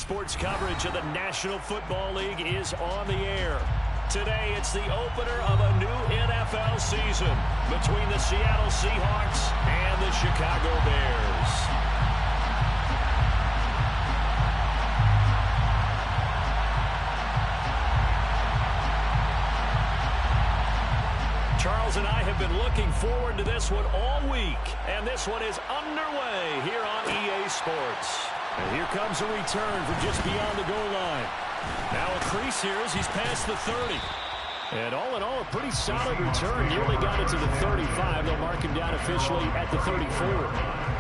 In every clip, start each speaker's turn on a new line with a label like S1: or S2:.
S1: Sports coverage of the National Football League is on the air. Today, it's the opener of a new NFL season between the Seattle Seahawks and the Chicago Bears. Charles and I have been looking forward to this one all week, and this one is underway here on EA Sports. And here comes a return from just beyond the goal line. Now a crease here as he's past the 30. And all in all, a pretty solid return. Nearly got it to the 35. They'll mark him down officially at the 34.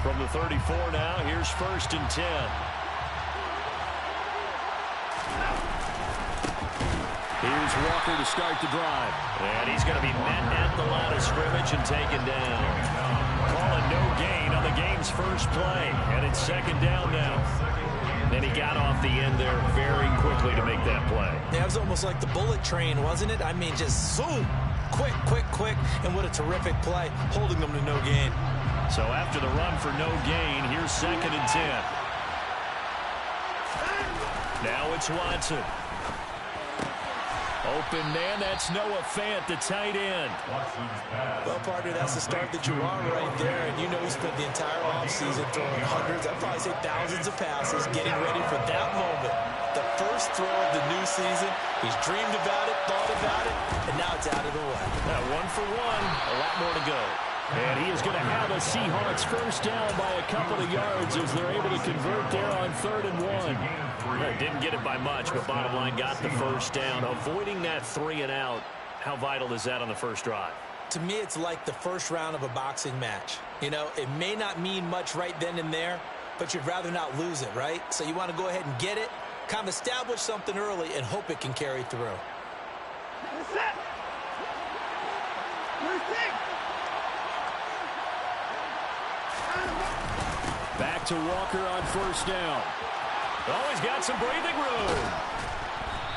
S1: From the 34 now, here's 1st and 10. Here's Walker to start the drive. And he's going to be met at the line of scrimmage and taken down. Calling no gain on the game's first play. And it's 2nd down now. Then he got off the end there very quickly to make that play.
S2: Yeah, it was almost like the bullet train, wasn't it? I mean, just zoom. Quick, quick, quick. And what a terrific play, holding them to no gain.
S1: So after the run for no gain, here's 2nd and 10. Now it's Watson. Open man, that's Noah Fant, the tight end.
S2: Well, partner, that's the start that you're on right there. And you know he spent the entire offseason throwing hundreds, I'd probably say thousands of passes, getting ready for that moment. The first throw of the new season. He's dreamed about it, thought about it, and now it's out of the way.
S1: Now 1 for 1, a lot more to go. And he is going to have a Seahawks first down by a couple of yards as they're able to convert there on 3rd and 1. Didn't get it by much, but bottom line got the first down. Avoiding that 3 and out, how vital is that on the first drive?
S2: To me, it's like the first round of a boxing match. You know, it may not mean much right then and there, but you'd rather not lose it, right? So you want to go ahead and get it, kind of establish something early, and hope it can carry through.
S1: Back to Walker on 1st down. Oh, he's got some breathing room.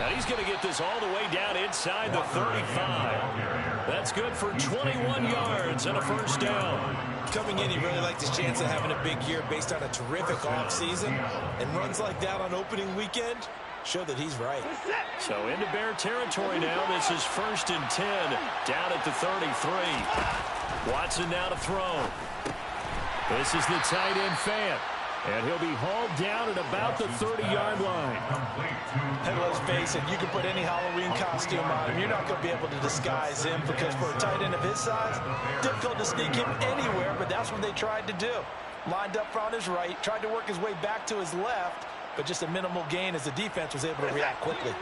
S1: And he's going to get this all the way down inside the 35. That's good for 21 yards and a first down.
S2: Coming in, he really liked his chance of having a big year based on a terrific offseason. And runs like that on opening weekend show that he's right.
S1: So into Bear territory now. This is 1st and 10 down at the 33. Watson now to throw. This is the tight end Fant. And he'll be hauled down at about the 30-yard line.
S2: And let's face it, you can put any Halloween costume on him. You're not going to be able to disguise him because for a tight end of his size, difficult to sneak him anywhere, but that's what they tried to do. Lined up on his right, tried to work his way back to his left, but just a minimal gain as the defense was able to react quickly.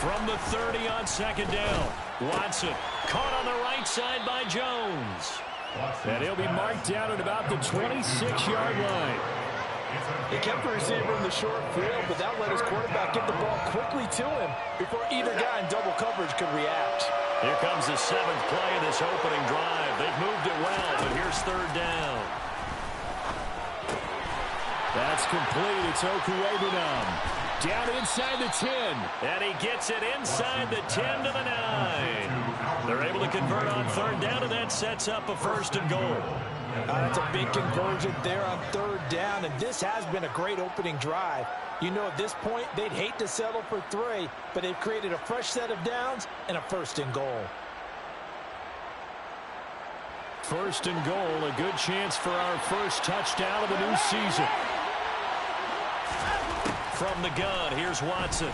S1: From the 30 on 2nd down, Watson caught on the right side by Jones. And he'll be marked down at about the 26-yard line.
S2: He kept the receiver in the short field, but that let his quarterback get the ball quickly to him before either guy in double coverage could react.
S1: Here comes the 7th play of this opening drive. They've moved it well, but here's 3rd down. That's complete. It's Okuwebunam. Down inside the 10. And he gets it inside the 10 to the 9. They're able to convert on 3rd down, and that sets up a 1st and goal.
S2: That's a big conversion there on 3rd down, and this has been a great opening drive. You know, at this point, they'd hate to settle for 3, but they've created a fresh set of downs and a 1st and goal.
S1: 1st and goal, a good chance for our first touchdown of the new season. From the gun, here's Watson.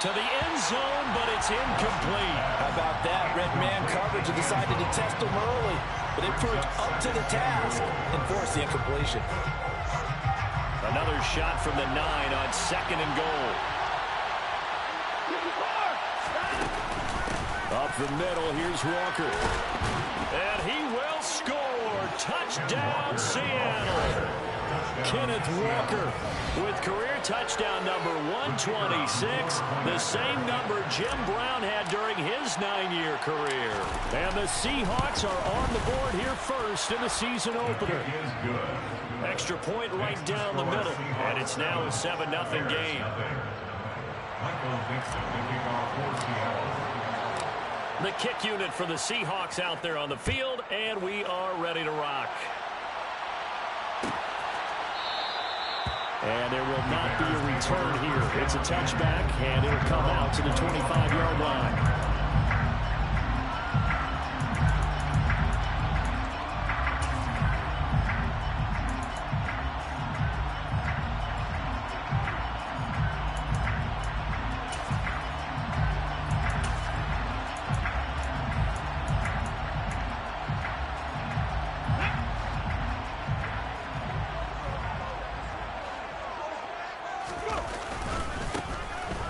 S1: To the end zone, but it's incomplete.
S2: How about that? Red man coverage and decided to test him early, but it proved up to the task and forced the incompletion.
S1: Another shot from the 9 on 2nd and goal. the middle. Here's Walker. And he will score. Touchdown, Seattle. Kenneth Walker with career touchdown number 126, the same number Jim Brown had during his 9-year career. And the Seahawks are on the board here first in the season opener. Extra point right down the middle, and it's now a 7-0 game. The kick unit for the Seahawks out there on the field, and we are ready to rock. And there will not be a return here. It's a touchback, and it'll come out to the 25-yard line.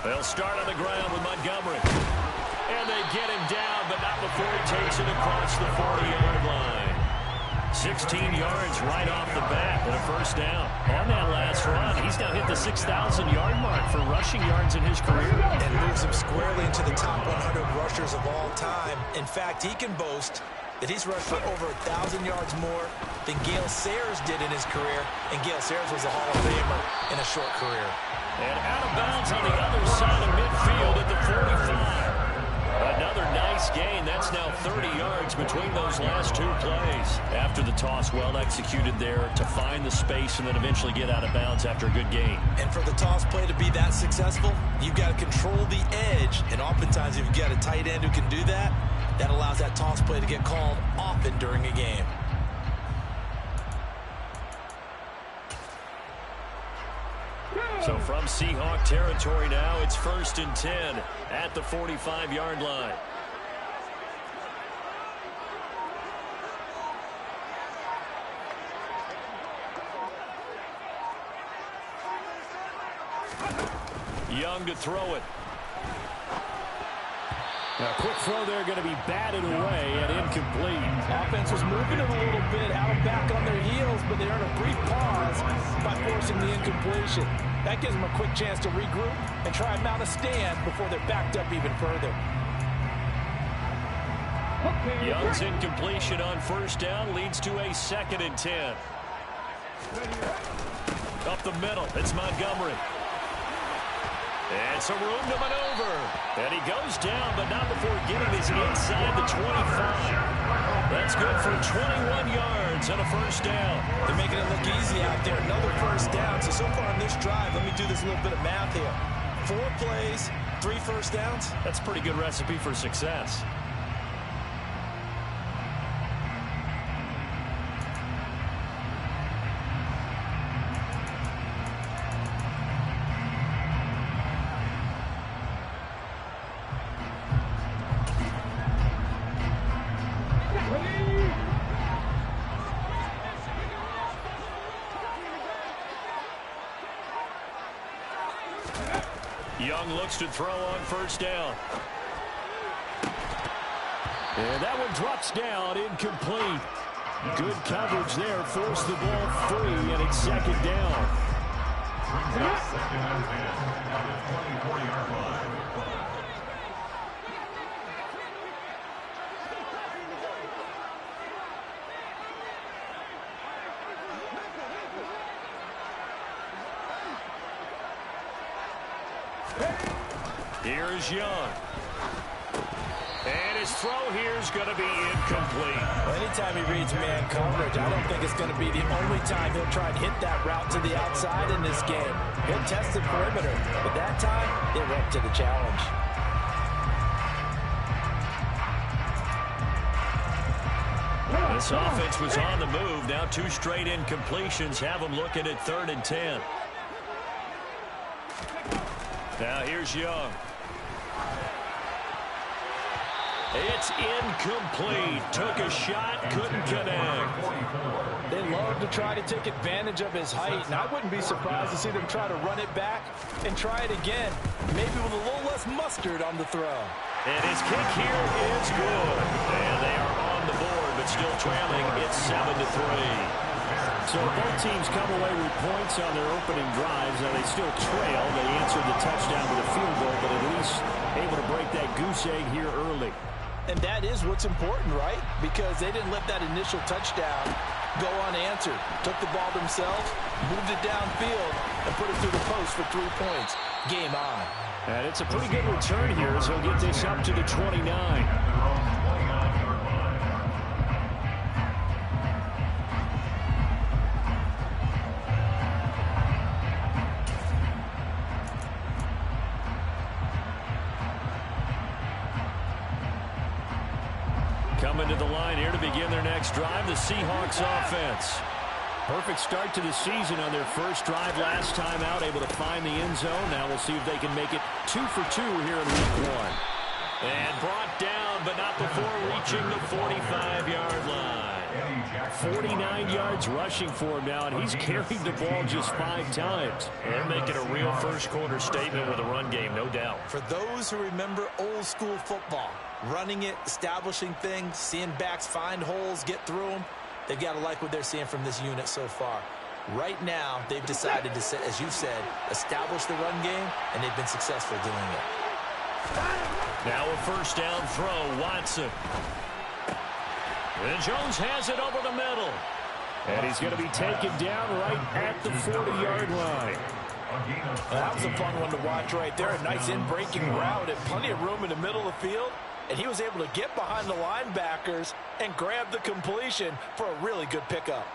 S1: They'll start on the ground with Montgomery. And they get him down, but not before he takes it across the 40-yard line. 16 yards right off the bat and a first down. On that last run, he's now hit the 6,000-yard mark for rushing yards in his career.
S2: And moves him squarely into the top 100 rushers of all time. In fact, he can boast that he's rushed for over 1,000 yards more than Gale Sayers did in his career. And Gale Sayers was a Hall of Famer in a short career.
S1: And out of bounds on the other side of midfield at the 45. Another nice gain. That's now 30 yards between those last two plays. After the toss, well executed there to find the space and then eventually get out of bounds after a good gain.
S2: And for the toss play to be that successful, you've got to control the edge. And oftentimes if you've got a tight end who can do that, that allows that toss play to get called often during a game.
S1: So from Seahawk territory now, it's 1st and 10 at the 45-yard line. Young to throw it. Now, quick throw there going to be batted away and incomplete.
S2: Offense was moving it a little bit out of back on their heels, but they earned a brief pause by forcing the incompletion. That gives them a quick chance to regroup and try and mount a stand before they're backed up even further.
S1: Young's incompletion on first down leads to a 2nd and 10. Up the middle, it's Montgomery. And some room to maneuver. And he goes down, but not before getting his inside the 25. That's good for 21 yards and a first down.
S2: They're making it look easy out there. Another first down. So far on this drive, let me do this little bit of math here. 4 plays, 3 first downs.
S1: That's a pretty good recipe for success. Young looks to throw on first down. And that one drops down, incomplete. Good coverage there, forced the ball free, and it's 2nd down. Here's Young. And his throw here is going to be incomplete.
S2: Well, anytime he reads man coverage, I don't think it's going to be the only time he'll try and hit that route to the outside in this game. He'll test the perimeter, but that time, they were up to the challenge.
S1: This offense was on the move. Now 2 straight incompletions have them looking at 3rd and 10. Now here's Young. It's incomplete. Took a shot, couldn't connect.
S2: They love to try to take advantage of his height, and I wouldn't be surprised to see them try to run it back and try it again, maybe with a little less mustard on the throw.
S1: And his kick here is good. And they are on the board, but still trailing. It's 7-3. So both teams come away with points on their opening drives. Now they still trail. They answered the touchdown with a field goal, but at least able to break that goose egg here early.
S2: And that is what's important, right? Because they didn't let that initial touchdown go unanswered. Took the ball themselves, moved it downfield, and put it through the post for 3 points. Game on.
S1: And it's a pretty good return here as he'll get this up to the 29. Coming to the line here to begin their next drive, the Seahawks offense. Perfect start to the season on their first drive last time out, able to find the end zone. Now we'll see if they can make it 2 for 2 here in week 1. And brought down, but not before reaching the 45-yard line. 49 yards rushing for him now, and he's carried the ball just 5 times.
S3: They're making a real first-quarter statement with a run game, no doubt.
S2: For those who remember old-school football, running it, establishing things, seeing backs find holes, get through them, they've got to like what they're seeing from this unit so far. Right now, they've decided to, as you said, establish the run game, and they've been successful doing it.
S1: Now a first down throw, Watson. And Jones has it over the middle. And he's going to be taken down right at the 40-yard line.
S2: That was a fun one to watch right there. A nice in-breaking route and plenty of room in the middle of the field. And he was able to get behind the linebackers and grab the completion for a really good pickup.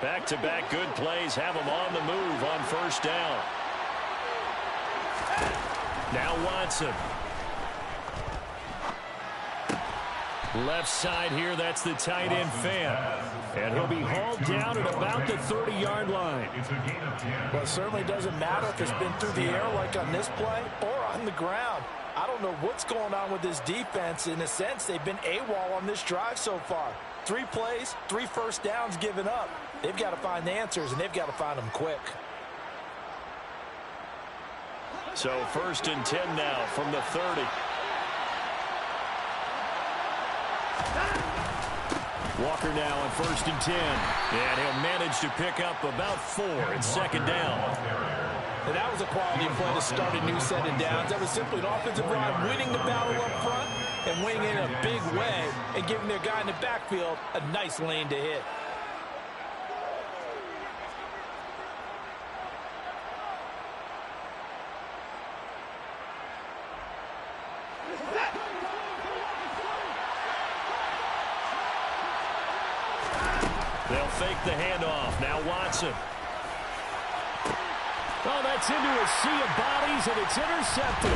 S1: Back-to-back good plays have him on the move on first down. Now Watson. Left side here, that's the tight end fan. And he'll be hauled down at about the 30-yard line.
S2: Well, it certainly doesn't matter if it's been through the air like on this play or on the ground. I don't know what's going on with this defense. In a sense, they've been AWOL on this drive so far. 3 plays, 3 first downs given up. They've got to find the answers, and they've got to find them quick.
S1: So 1st and 10 now from the 30. Walker now on 1st and 10. And he'll manage to pick up about 4 at 2nd down.
S2: And that was a quality play to start a new set of downs. That was simply an offensive line winning the battle up front and winning in a big way and giving their guy in the backfield a nice lane to hit.
S1: They'll fake the handoff. Now Watson. Oh, that's into a sea of bodies, and it's intercepted.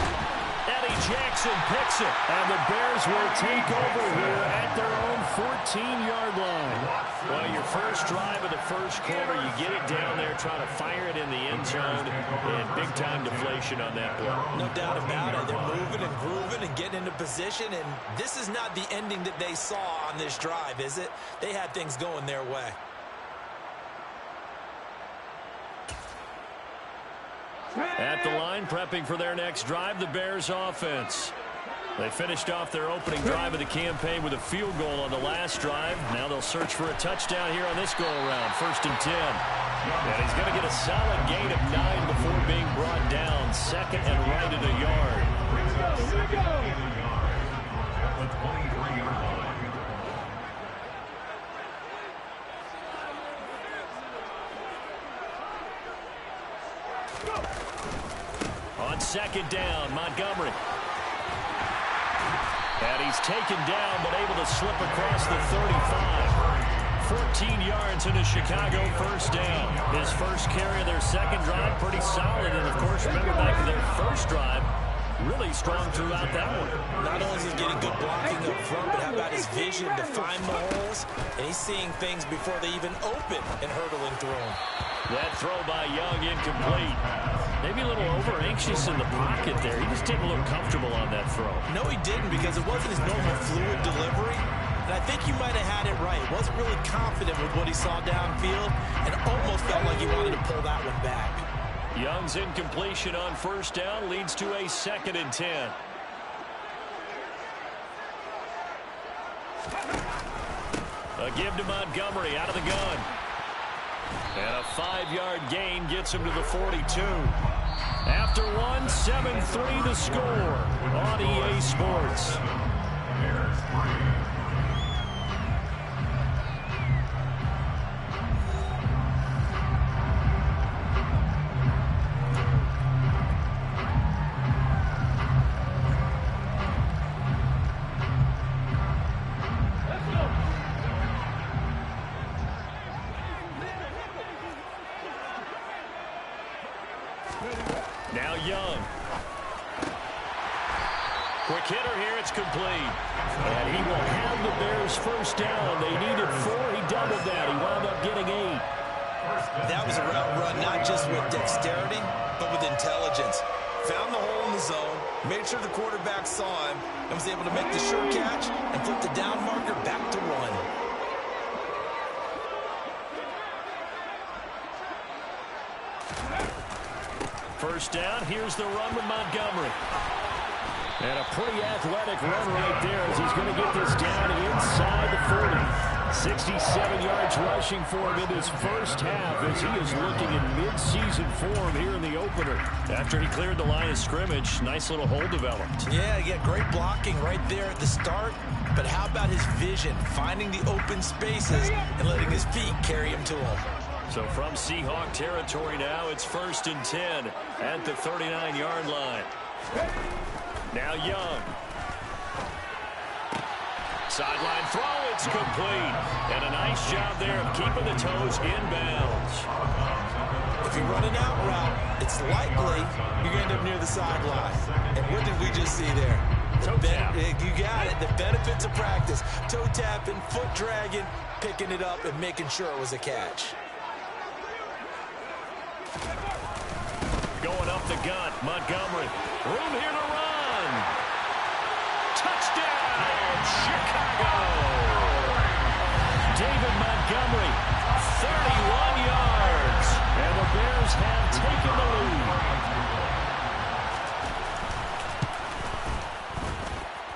S1: Eddie Jackson picks it, and the Bears will take over here at their own 14-yard line. Well, your first drive of the first quarter, you get it down there, trying to fire it in the end zone, and big-time deflation on that play.
S2: No doubt about it. They're moving and grooving and getting into position, and this is not the ending that they saw on this drive, is it? They had things going their way.
S1: At the line, prepping for their next drive, the Bears offense. They finished off their opening drive of the campaign with a field goal on the last drive. Now they'll search for a touchdown here on this go-around, 1st and 10. And he's going to get a solid gain of 9 before being brought down, 2nd and right at a yard. On 2nd down, Montgomery. And he's taken down, but able to slip across the 35. 14 yards in a Chicago first down. His first carry of their second drive, pretty solid. And, of course, remember back to their first drive, really strong throughout that one.
S2: Not only is he getting good blocking up front, but how about his vision to find the holes? And he's seeing things before they even open and hurdling through them.
S1: That throw by Young incomplete. Maybe a little over-anxious in the pocket there. He just didn't look comfortable on that throw.
S2: No, he didn't, because it wasn't his normal fluid delivery. And I think he might have had it right. Wasn't really confident with what he saw downfield and almost felt like he wanted to pull that one back.
S1: Young's incompletion on first down leads to a 2nd and 10. A give to Montgomery out of the gun. And a 5-yard gain gets him to the 42. After one, 7-3 the score on EA Sports. Now Young. Quick hitter here, it's complete. And he will have the Bears first down. They needed 4, he doubled that. He wound up getting 8.
S2: That was a route run, not just with dexterity, but with intelligence. Found the hole in the zone, made sure the quarterback saw him, and was able to make the sure catch and flip the down marker back to 1.
S1: First down, here's the run with Montgomery. And a pretty athletic run right there as he's going to get this down inside the 40. 67 yards rushing for him in his first half as he is looking in mid-season form here in the opener. After he cleared the line of scrimmage, nice little hole developed.
S2: Yeah, great blocking right there at the start. But how about his vision, finding the open spaces and letting his feet carry him to him.
S1: So from Seahawk territory now, it's 1st and 10 at the 39-yard line. Now Young. Sideline throw, it's complete. And a nice job there of keeping the toes inbounds.
S2: If you run an out route, it's likely you're going to end up near the sideline. And what did we just see there?
S1: Toe tap.
S2: You got it. The benefits of practice. Toe tapping, foot dragging, picking it up, and making sure it was a catch.
S1: Going up the gut, Montgomery. Room here to run. Touchdown, Chicago. David Montgomery, 31 yards. And the Bears have taken the lead.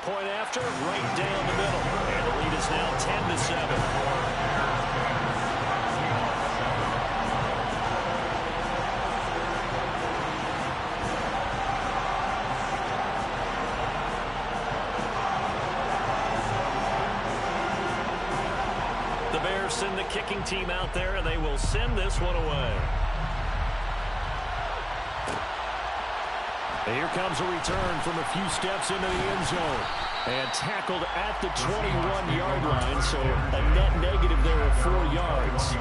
S1: Point after, right down the middle. And the lead is now 10-7. Send the kicking team out there, and they will send this one away. And here comes a return from a few steps into the end zone. And tackled at the 21-yard line, so a net negative there of 4 yards.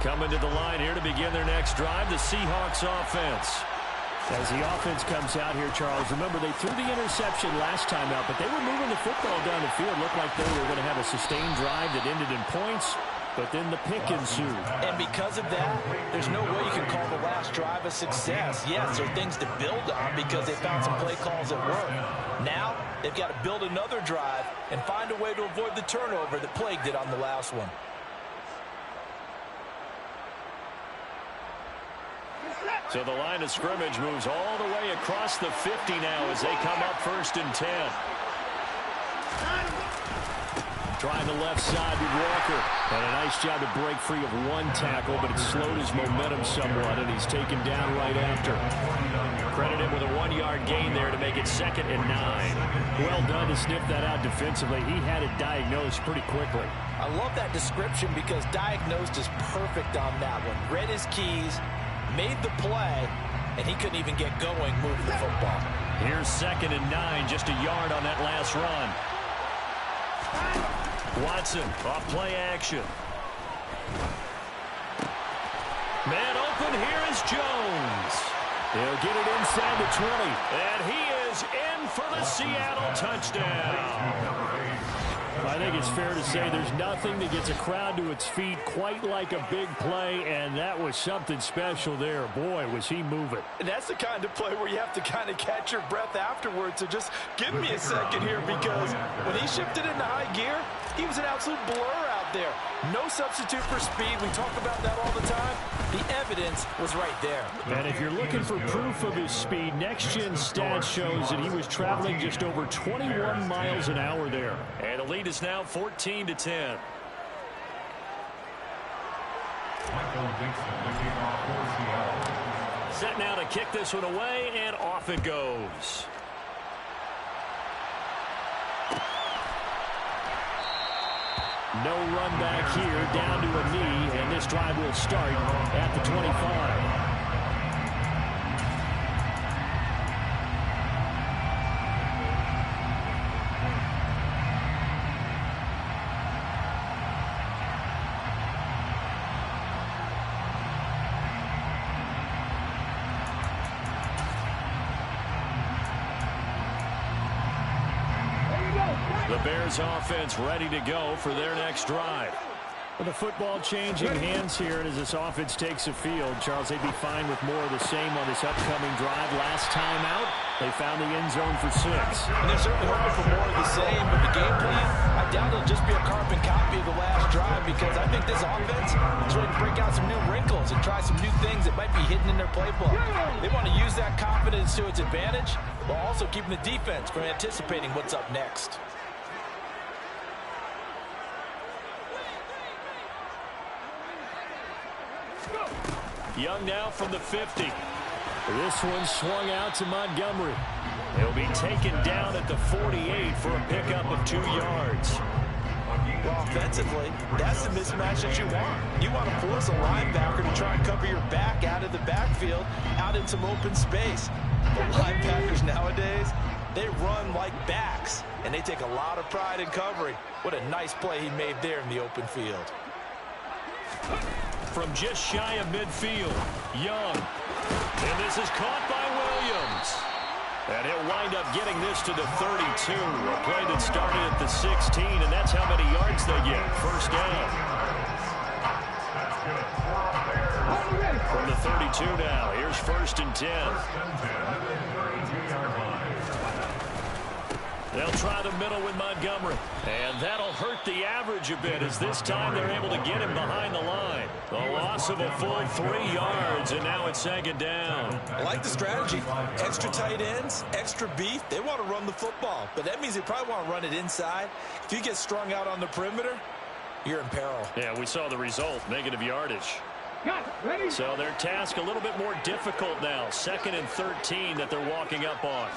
S1: Coming to the line here to begin their next drive, the Seahawks offense. As the offense comes out here, Charles, remember they threw the interception last time out, but they were moving the football down the field. Looked like they were going to have a sustained drive that ended in points, but then the pick ensued.
S2: And because of that, there's no way you can call the last drive a success. Yes, there are things to build on because they found some play calls that work. Now, they've got to build another drive and find a way to avoid the turnover that plagued it on the last one.
S1: So the line of scrimmage moves all the way across the 50 now as they come up 1st and 10. Trying the left side with Walker. And a nice job to break free of one tackle, but it slowed his momentum somewhat, and he's taken down right after. Credit him with a 1-yard gain there to make it 2nd and 9. Well done to sniff that out defensively. He had it diagnosed pretty quickly.
S2: I love that description because diagnosed is perfect on that one. Read his keys, made the play, and he couldn't even get going moving the football.
S1: Here's 2nd and 9, just a yard on that last run. Watson off play action. Man open, here is Jones. He'll get it inside the 20. And he is in for the Seattle touchdown. I think it's fair to say there's nothing that gets a crowd to its feet quite like a big play, and that was something special there. Boy, was he moving.
S2: And that's the kind of play where you have to kind of catch your breath afterwards. So just give me a second here, because when he shifted into high gear, he was an absolute blur out there. No substitute for speed. We talk about that all the time. The evidence was right there.
S1: And if you're looking for proof of his speed, next-gen stats shows that he was traveling just over 21 miles an hour there.
S3: And the lead is now 14-10.
S1: Set now to kick this one away, and off it goes. No run back here, down to a knee, and this drive will start at the 25. The Bears offense ready to go for their next drive. With the football changing hands here, and as this offense takes the field, Charles, they'd be fine with more of the same on this upcoming drive. Last time out, they found the end zone for 6.
S2: And they're certainly hoping for more of the same, but the game plan, I doubt it'll just be a carbon copy of the last drive, because I think this offense is ready to break out some new wrinkles and try some new things that might be hidden in their playbook. They want to use that confidence to its advantage, while also keeping the defense from anticipating what's up next.
S1: Young now from the 50. This one swung out to Montgomery. He'll be taken down at the 48 for a pickup of 2 yards.
S2: Well, offensively, that's the mismatch that you want. You want to force a linebacker to try and cover your back out of the backfield, out in some open space. But linebackers nowadays, they run like backs, and they take a lot of pride in covering. What a nice play he made there in the open field.
S1: From just shy of midfield, Young. And this is caught by Williams. And he'll wind up getting this to the 32. A play that started at the 16, and that's how many yards they get. First down. From the 32 now, here's 1st and 10. They'll try the middle with Montgomery. And that'll hurt the average a bit, as this time they're able to get him behind the line. The loss of a full 3 yards, and now it's 2nd down.
S2: I like the strategy. Extra tight ends, extra beef. They want to run the football, but that means they probably want to run it inside. If you get strung out on the perimeter, you're in peril.
S1: Yeah, we saw the result, negative yardage. So their task a little bit more difficult now. 2nd and 13 that they're walking up on.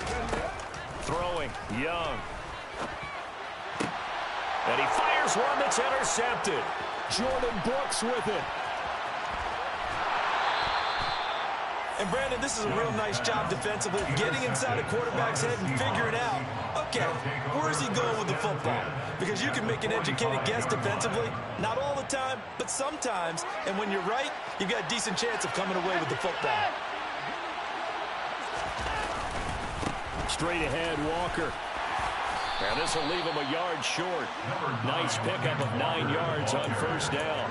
S1: Throwing, Young. And he fires one that's intercepted. Jordan Brooks with it.
S2: And Brandon, this is a real nice job defensively, getting inside the quarterback's head and figuring out, okay, where's he going with the football? Because you can make an educated guess defensively, not all the time, but sometimes. And when you're right, you've got a decent chance of coming away with the football.
S1: Straight ahead, Walker. And this will leave him a yard short. Nice pickup of 9 yards on 1st down.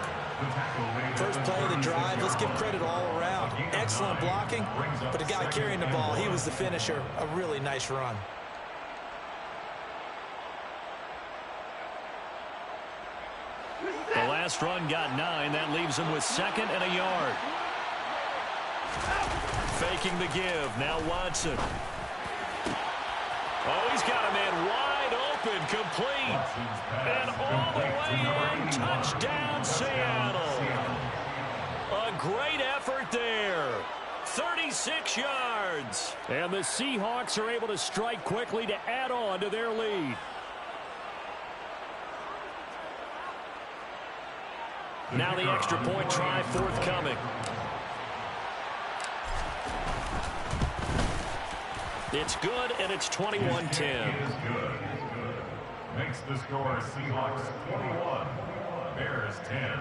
S2: First play of the drive, let's give credit all around. Excellent blocking, but the guy carrying the ball, he was the finisher. A really nice run.
S1: The last run got 9. That leaves him with 2nd and a yard. Faking the give. Now Watson. Oh, he's got a man wide open, complete. And all the way in, touchdown Seattle. A great effort there. 36 yards. And the Seahawks are able to strike quickly to add on to their lead. Now the extra point try forthcoming. It's good, and it's 21-10.
S4: Makes the score Seahawks 21, Bears 10.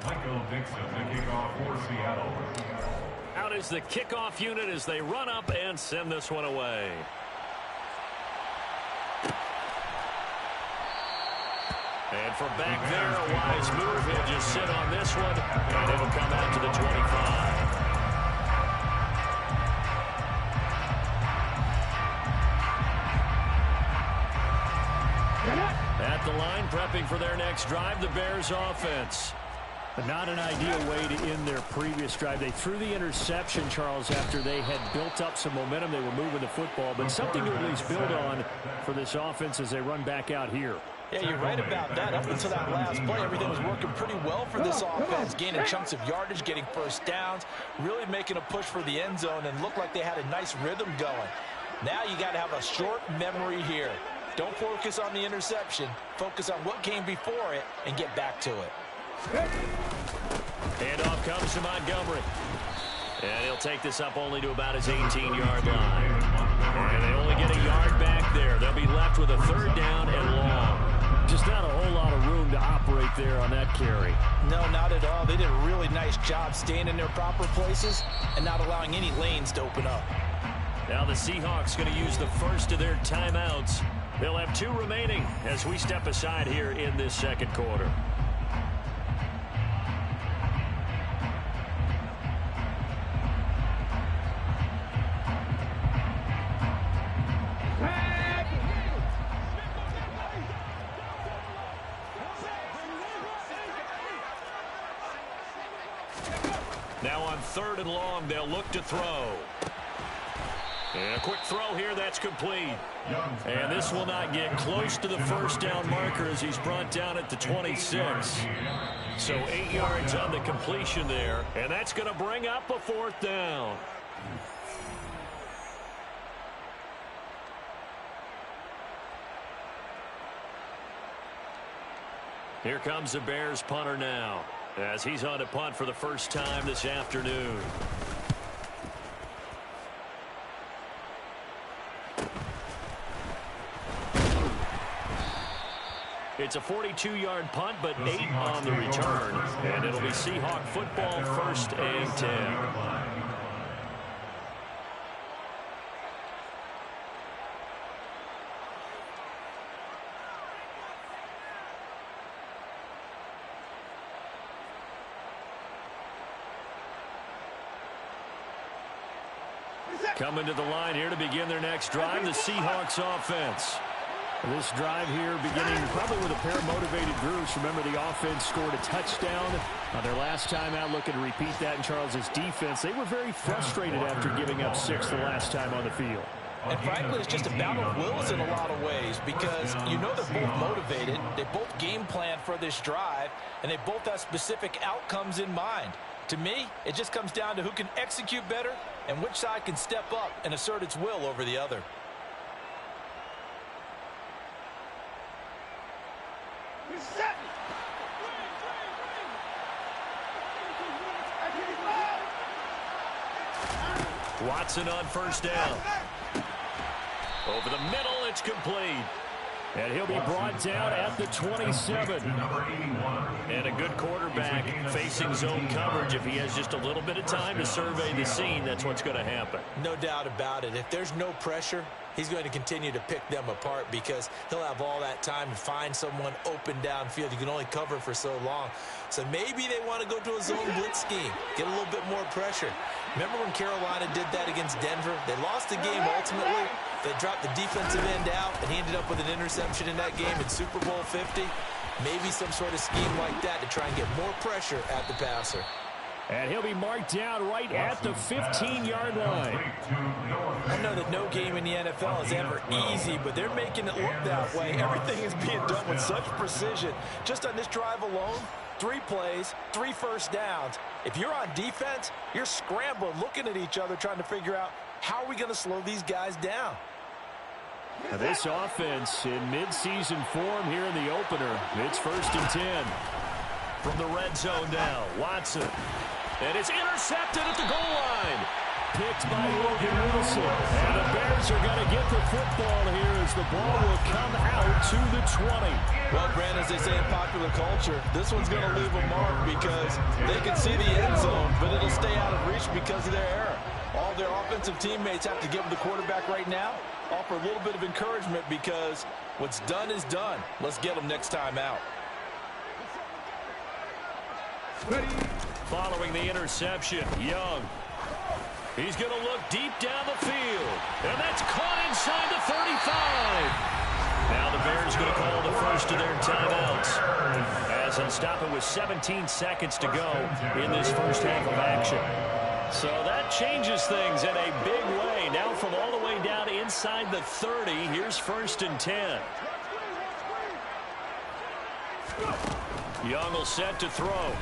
S4: Michael Dixon, the kickoff for Seattle.
S1: Out is the kickoff unit as they run up and send this one away. And from back there, a wise move. He'll just sit on this one, and it'll come out to the 25. At the line, prepping for their next drive, the Bears offense.
S5: But not an ideal way to end their previous drive. They threw the interception, Charles, after they had built up some momentum. They were moving the football, but something to at least build on for this offense as they run back out here.
S2: Yeah, you're right about that. Up until that last play, everything was working pretty well for this offense, gaining chunks of yardage, getting first downs, really making a push for the end zone, and looked like they had a nice rhythm going. Now you got to have a short memory here. Don't focus on the interception. Focus on what came before it and get back to it.
S1: Handoff comes to Montgomery. And he'll take this up only to about his 18-yard line. And they only get a yard back there. They'll be left with a third down and long.
S5: Just not a whole lot of room to operate there on that carry.
S2: No, not at all. They did a really nice job staying in their proper places and not allowing any lanes to open up.
S1: Now the Seahawks going to use the first of their timeouts. They'll have 2 remaining as we step aside here in this second quarter. Now on 3rd and long, they'll look to throw. And a quick throw here, that's complete. And this will not get close to the first down marker as he's brought down at the 26. So 8 yards on the completion there, and that's going to bring up a 4th down. Here comes the Bears punter now, as he's on to punt for the first time this afternoon. It's a 42-yard punt, but 8 on the return. And it'll be Seahawk football, 1st and 10. Coming to the line here to begin their next drive, the Seahawks offense.
S5: This drive here beginning probably with a pair of motivated groups. Remember, the offense scored a touchdown on their last time out. Looking to repeat that in Charles's defense. They were very frustrated after giving up 6 the last time on the field.
S2: And frankly, it's just a battle of wills in a lot of ways because you know they're both motivated. They both game plan for this drive, and they both have specific outcomes in mind. To me, it just comes down to who can execute better and which side can step up and assert its will over the other.
S1: Watson on first down. Over the middle, it's complete.
S5: And he'll be brought down at the 27.
S1: And a good quarterback facing zone coverage. If he has just a little bit of time to survey the scene, that's what's going to happen.
S2: No doubt about it. If there's no pressure, he's going to continue to pick them apart because he'll have all that time to find someone open downfield. You can only cover for so long. So maybe they want to go to a zone blitz scheme, get a little bit more pressure. Remember when Carolina did that against Denver? They lost the game ultimately. They dropped the defensive end out, and he ended up with an interception in that game in Super Bowl 50. Maybe some sort of scheme like that to try and get more pressure at the passer.
S5: And he'll be marked down right at the 15-yard line.
S2: I know that no game in the NFL is ever easy, but they're making it look that way. Everything is being done with such precision. Just on this drive alone, 3 plays, 3 first downs. If you're on defense, you're scrambling, looking at each other, trying to figure out how are we going to slow these guys down.
S5: Now this offense in midseason form here in the opener. It's 1st and 10.
S1: From the red zone now, Watson. And it's intercepted at the goal line.
S5: picked by Logan Wilson. And the Bears are going to get the football here as the ball will come out to the 20.
S2: Well, Brandon, as they say in popular culture, this one's going to leave a mark because they can see the end zone, but it'll stay out of reach because of their error. All their offensive teammates have to give the quarterback right now, offer a little bit of encouragement because what's done is done. Let's get them next time out.
S1: Following the interception, Young. He's going to look deep down the field. And that's caught inside the 35. Now the Bears going to call the first of their timeouts. As they'll stop it with 17 seconds to go in this first half of action. So that changes things in a big way. Now from all the way down inside the 30, here's 1st and 10. Young will set to throw.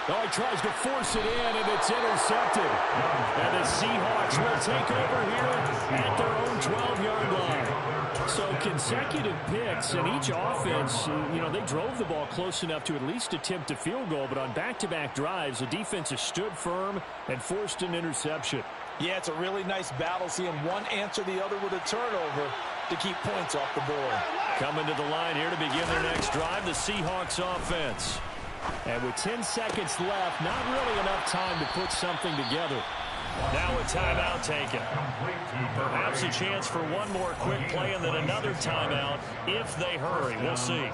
S5: Oh, he tries to force it in, and it's intercepted. And the Seahawks will take over here at their own 12-yard line. So consecutive picks, and each offense, they drove the ball close enough to at least attempt a field goal, but on back-to-back drives, the defense has stood firm and forced an interception.
S2: Yeah, it's a really nice battle, seeing one answer the other with a turnover to keep points off the board.
S1: Coming to the line here to begin their next drive, the Seahawks offense.
S5: And with 10 seconds left, not really enough time to put something together.
S1: Now a timeout taken. Perhaps a chance for one more quick play and then another timeout if they hurry. We'll see.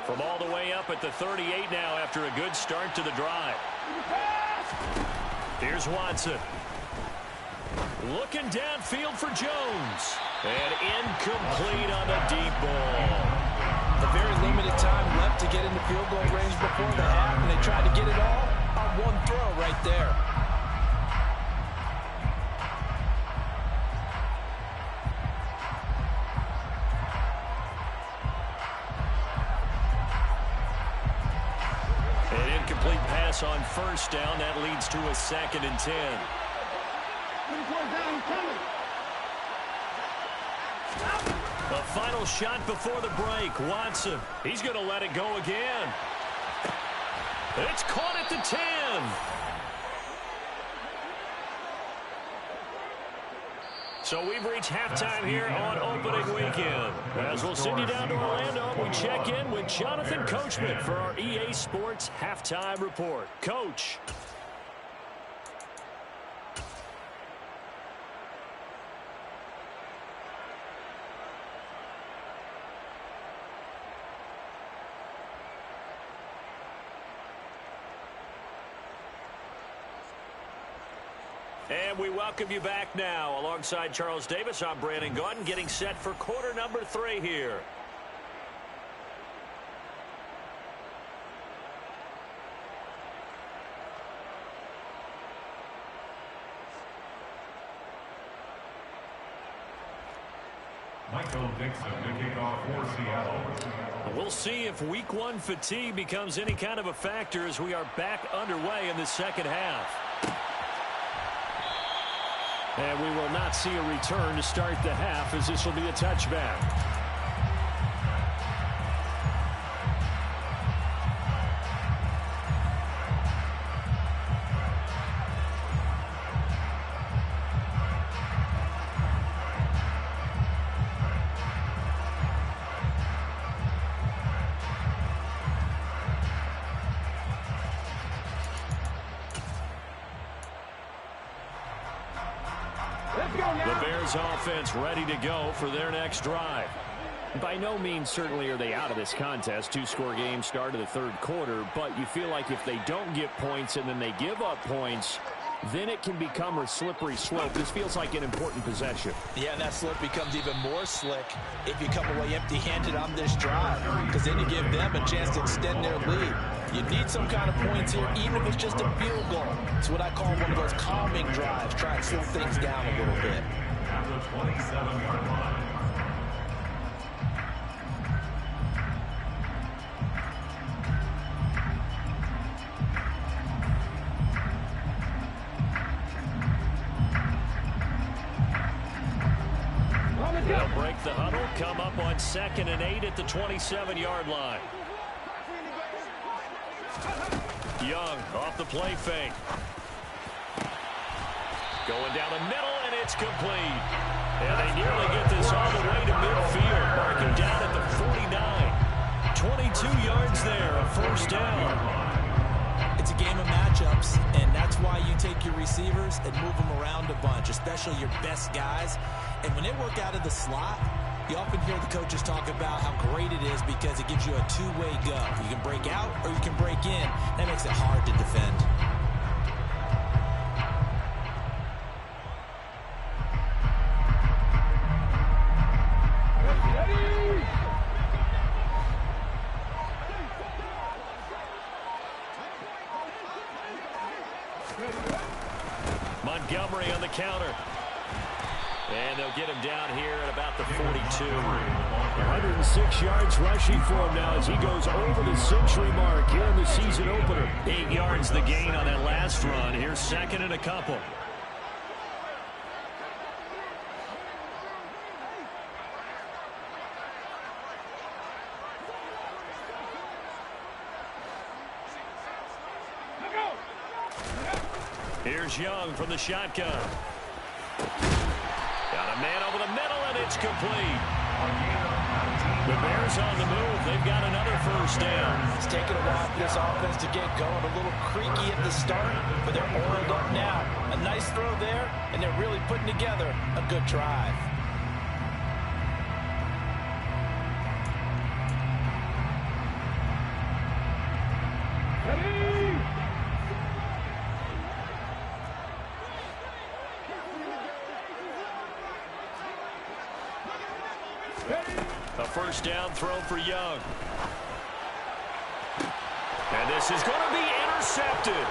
S1: From all the way up at the 38 now after a good start to the drive. Here's Watson. Looking downfield for Jones. And incomplete on the deep ball.
S2: A very limited time left to get into field goal range before the half, and they tried to get it all on one throw right there.
S1: On 1st down, that leads to a 2nd and 10. The final shot before the break. Watson, he's going to let it go again. It's caught at the 10. So we've reached halftime here on opening weekend. As we'll send you down to Orlando, we check in with Jonathan Coachman for our EA Sports Halftime Report. Coach. And we welcome you back now. Alongside Charles Davis, I'm Brandon Gaudin, getting set for quarter number 3 here.
S4: Michael Dixon to kick off for Seattle.
S1: We'll see if week 1 fatigue becomes any kind of a factor as we are back underway in the second half. And we will not see a return to start the half, as this will be a touchback. The Bears offense ready to go for their next drive.
S5: By no means certainly are they out of this contest. 2-score game start of the 3rd quarter, but you feel like if they don't get points and then they give up points, then it can become a slippery slope. This feels like an important possession.
S2: Yeah, and that slope becomes even more slick if you come away empty-handed on this drive, because then you give them a chance to extend their lead. You need some kind of points here, even if it's just a field goal. It's what I call one of those calming drives. Try and slow things down a little bit.
S4: At the 27-yard line.
S1: come up on 2nd and 8 at the 27-yard line. Young off the play fake. Going down the middle, and it's complete. And they nearly get this all the way to midfield, marking down at the 49. 22 yards there, a first down.
S2: It's a game of matchups, and that's why you take your receivers and move them around a bunch, especially your best guys. And when they work out of the slot, you often hear the coaches talk about how great it is because it gives you a two-way go. You can break out or you can break in. That makes it hard to defend.
S1: Montgomery on the counter. And they'll get him down here at about the 42.
S5: 106 yards rushing for him now as he goes over the century mark here in the season opener.
S1: 8 yards the gain on that last run. Here's 2nd and a couple. Here's Young from the shotgun. Got a man over the middle, and it's complete. The Bears on the move. They've got another first down.
S2: It's taken a while for this offense to get going. A little creaky at the start, but they're oiled up now. A nice throw there, and they're really putting together a good drive.
S1: A first down throw for Young. And this is going to be intercepted.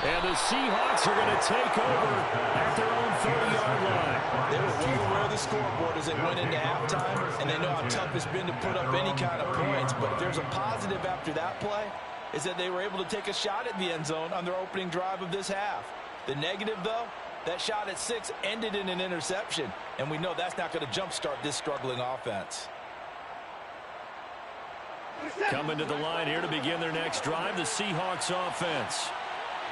S5: And the Seahawks are going to take over at their own 30-yard line.
S2: They were well aware of the scoreboard as they went into halftime, and they know how tough it's been to put up any kind of points. But if there's a positive after that play, is that they were able to take a shot at the end zone on their opening drive of this half. The negative, though, that shot at 6 ended in an interception, and we know that's not going to jumpstart this struggling offense.
S1: Coming to the line here to begin their next drive, the Seahawks offense.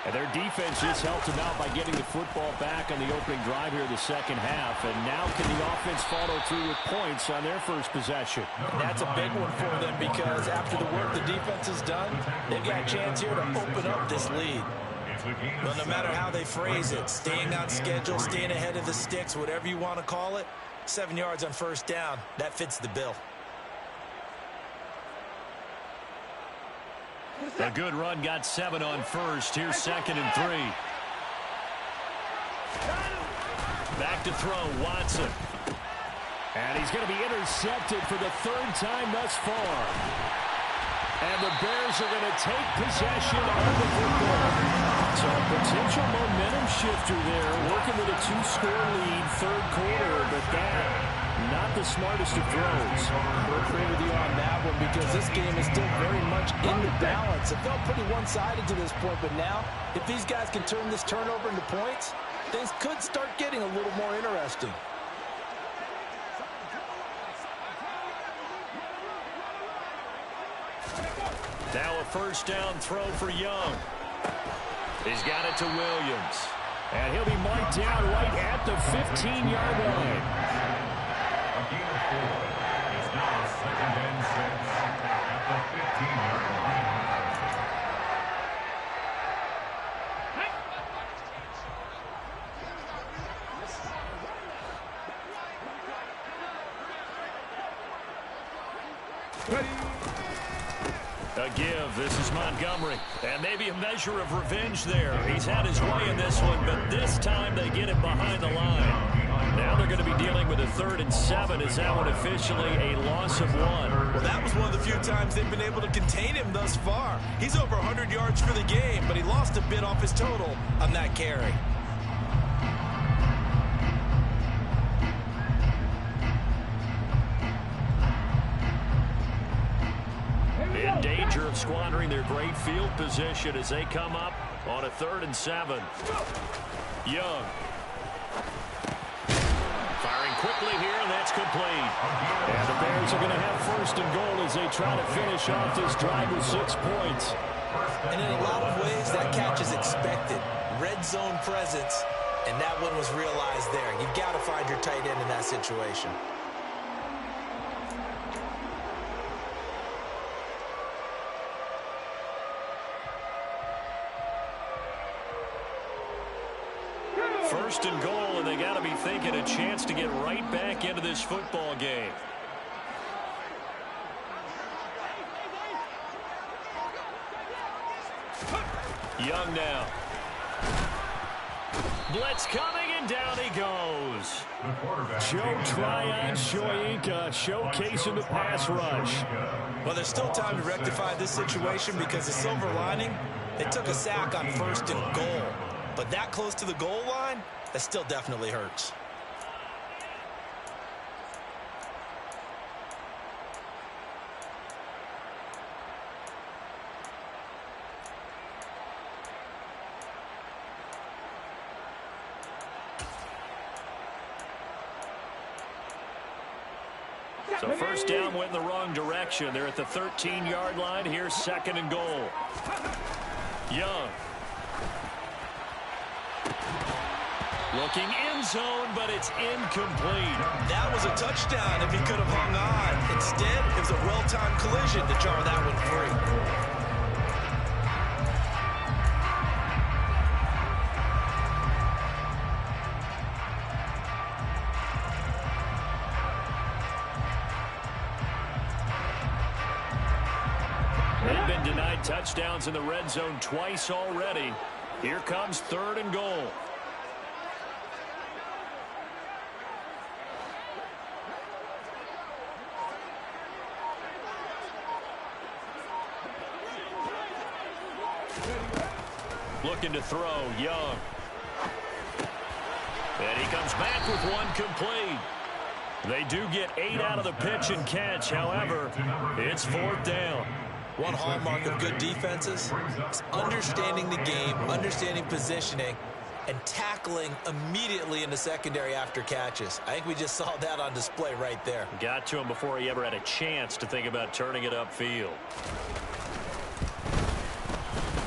S5: And their defense just helped them out by getting the football back on the opening drive here in the second half. And now can the offense follow through with points on their first possession?
S2: And that's a big one for them because after the work the defense has done, they've got a chance here to open up this lead. Well, no matter how they phrase it, staying on schedule, staying ahead of the sticks, whatever you want to call it, 7 yards on first down, that fits the bill.
S1: A good run got 7 on first. Here's 2nd and 3. Back to throw, Watson.
S5: And he's going to be intercepted for the 3rd time thus far. And the Bears are going to take possession of the football. So a potential momentum shifter there, working with a 2-score lead, 3rd quarter, but that, not the smartest of throws.
S2: We'll agree with you on that one because this game is still very much in the balance. It felt pretty one-sided to this point, but now, if these guys can turn this turnover into points, things could start getting a little more interesting.
S1: Now a first down throw for Young. He's got it to Williams.
S5: And he'll be marked down right at the 15-yard line.
S4: It's now 2nd and 6 at the 15-yard line.
S1: A give. This is Montgomery. And maybe a measure of revenge there. He's had his way in this one, but this time they get it behind the line. Now they're going to be dealing with a 3rd and 7. Is that one officially a loss of 1?
S2: Well, that was one of the few times they've been able to contain him thus far. He's over 100 yards for the game, but he lost a bit off his total on that carry.
S1: In danger of squandering their great field position as they come up on a 3rd and 7. Young. quickly here, and that's complete.
S5: And the Bears are going to have first and goal as they try to finish off this drive with 6 points.
S2: And in a lot of ways, that catch is expected. Red zone presence, and that one was realized there. You've got to find your tight end in that situation.
S1: First and goal, and they got to be thinking a chance to get right back into this football game. Young now. Blitz coming, and down he goes.
S5: Joe Tryon-Shoyinka showcasing the pass rush.
S2: Well, there's still time to rectify this situation because the silver lining, they took a sack on first and goal. But that close to the goal line, that still definitely hurts.
S1: So first down went in the wrong direction. They're at the 13-yard line. Here's second and goal. Young. Looking end zone, but it's incomplete.
S2: That was a touchdown if he could have hung on. Instead, it was a well-timed collision to jar that one free.
S1: They've been denied touchdowns in the red zone twice already. Here comes third and goal. Looking to throw, Young. And he comes back with one complete. They do get 8 out of the pitch and catch. However, it's fourth down.
S2: One hallmark of good defenses is understanding the game, understanding positioning, and tackling immediately in the secondary after catches. I think we just saw that on display right there.
S1: Got to him before he ever had a chance to think about turning it upfield.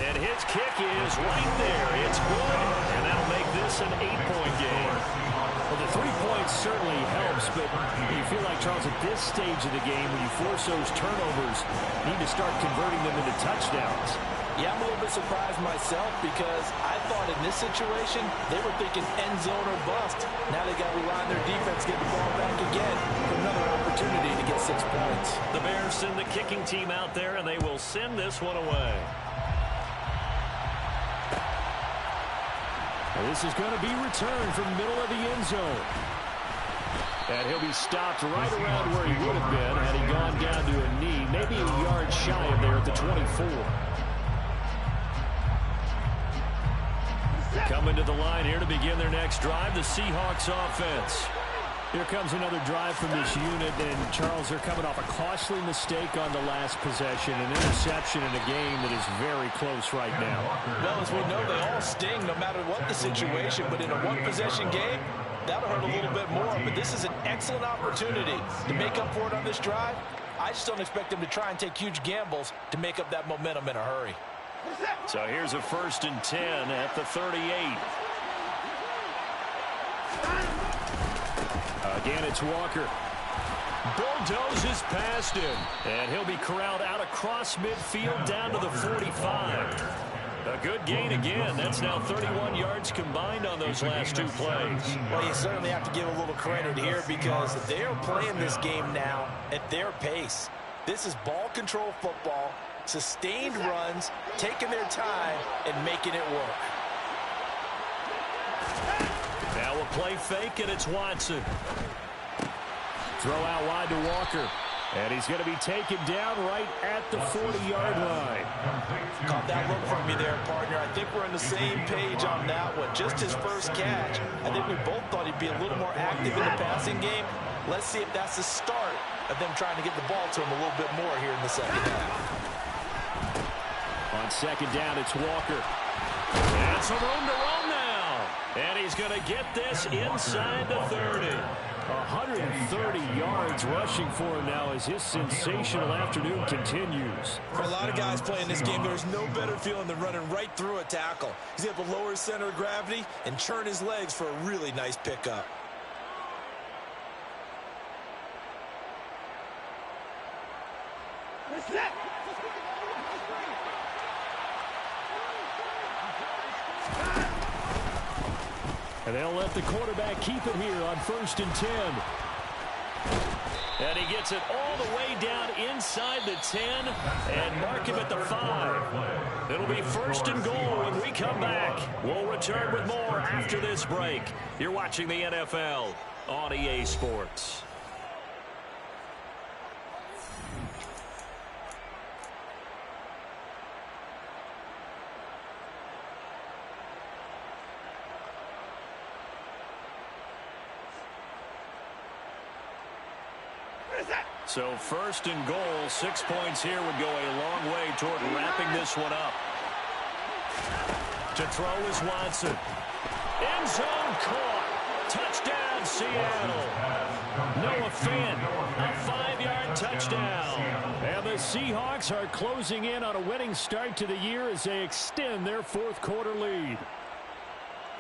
S1: And his kick is right there. It's good, and that'll make this an 8-point game.
S5: Well, the 3 points certainly helps, but you feel like, Charles, at this stage of the game, when you force those turnovers, you need to start converting them into touchdowns.
S2: Yeah, I'm a little bit surprised myself because I thought in this situation, they were thinking end zone or bust. Now they got to rely on their defense, get the ball back again for another opportunity to get 6 points.
S1: The Bears send the kicking team out there, and they will send this one away.
S5: This is going to be returned from the middle of the end zone. And he'll be stopped right around where he would have been had he gone down to a knee, maybe a yard shy of there at the 24.
S1: Coming to the line here to begin their next drive, the Seahawks offense.
S5: Here comes another drive from this unit, and Charles, they're coming off a costly mistake on the last possession, an interception in a game that is very close right now.
S2: Well, as we know, they all sting no matter what the situation, but in a one-possession game, that'll hurt a little bit more. But this is an excellent opportunity to make up for it on this drive. I just don't expect them to try and take huge gambles to make up that momentum in a hurry.
S1: So here's a 1st and 10 at the 38.
S5: Again, it's Walker.
S1: Bulldozes past him. And he'll be corralled out across midfield down to the 45. A good gain again. That's now 31 yards combined on those last 2 plays.
S2: Well, you certainly have to give a little credit here because they're playing this game now at their pace. This is ball control football, sustained runs, taking their time, and making it work.
S1: Now a play fake, and it's Watson.
S5: Throw out wide to Walker. And he's going to be taken down right at the 40-yard line.
S2: Caught that look from me there, partner. I think we're on the same page on that one. Just his first catch. I think we both thought he'd be a little more active in the passing game. Let's see if that's the start of them trying to get the ball to him a little bit more here in the second half.
S5: On second down, it's Walker.
S1: And some room to run now. And he's going to get this inside the 30.
S5: 130 yards rushing for him now as his sensational afternoon continues.
S2: For a lot of guys playing this game, there's no better feeling than running right through a tackle. He's able to lower his center of gravity and churn his legs for a really nice pickup.
S5: And they'll let the quarterback keep it here on 1st and 10.
S1: And he gets it all the way down inside the 10 and mark him at the 5. It'll be 1st and goal when we come back. We'll return with more after this break. You're watching the NFL on EA Sports. So 1st and goal, 6 points here would go a long way toward wrapping this one up. To throw is Watson. End zone caught. Touchdown, Seattle. Noah Fant, a 5-yard touchdown.
S5: And the Seahawks are closing in on a winning start to the year as they extend their 4th quarter lead.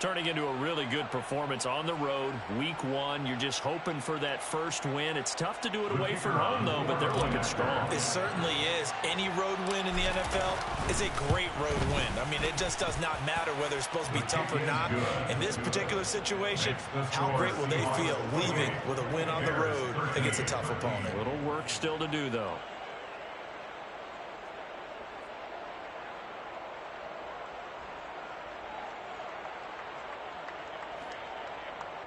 S1: Turning into a really good performance on the road, week 1. You're just hoping for that first win. It's tough to do it away from home, though, but they're looking strong.
S2: It certainly is. Any road win in the NFL is a great road win. I mean, it just does not matter whether it's supposed to be tough or not. In this particular situation, how great will they feel leaving with a win on the road against a tough opponent?
S1: A little work still to do, though.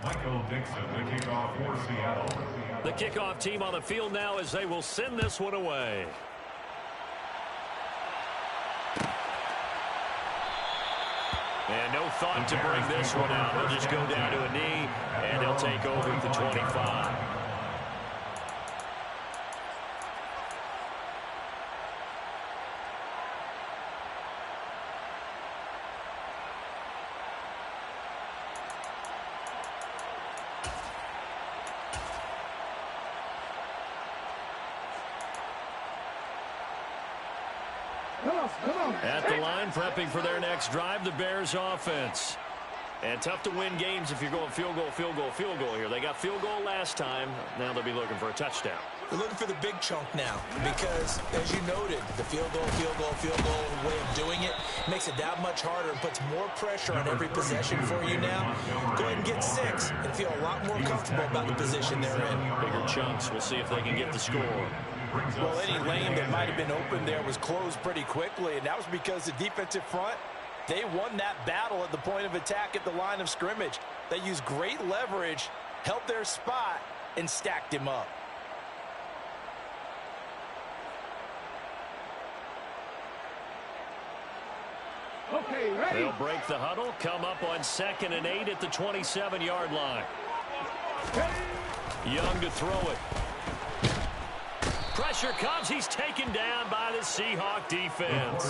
S4: Michael Dixon, the kickoff for Seattle.
S1: The kickoff team on the field now as they will send this one away. And no thought to bring this one out. He'll just go down to a knee, and he'll take over at the 25. At the line, prepping for their next drive, the Bears offense. And tough to win games if you're going field goal, field goal, field goal here. They got field goal last time. Now they'll be looking for a touchdown.
S2: They're looking for the big chunk now because, as you noted, the field goal way of doing it makes it that much harder and puts more pressure on every possession for you now. Go ahead and get 6 and feel a lot more comfortable about the position they're in.
S1: Bigger chunks. We'll see if they can get the score.
S2: Well, any lane that might have been open there was closed pretty quickly, and that was because the defensive front, they won that battle at the point of attack at the line of scrimmage. They used great leverage, held their spot, and stacked him up.
S5: Okay, ready.
S1: They'll break the huddle, come up on 2nd and 8 at the 27-yard line. Young to throw it. Pressure comes. He's taken down by the Seahawk defense.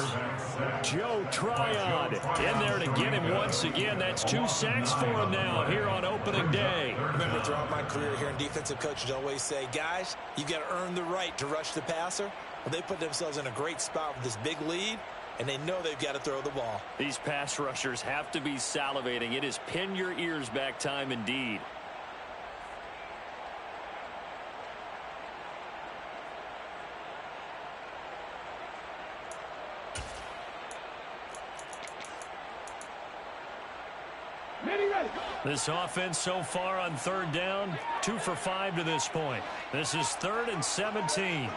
S5: Joe Tryon
S1: In there to get him once again. That's 2 sacks for him now here on opening day.
S2: Remember, throughout my career here in defensive coaches always say, guys, you got to earn the right to rush the passer. Well, they put themselves in a great spot with this big lead, and they know they've got to throw the ball.
S1: These pass rushers have to be salivating. It is pin your ears back time indeed. This offense so far on 3rd down, 2 for 5 to this point. This is 3rd and 17.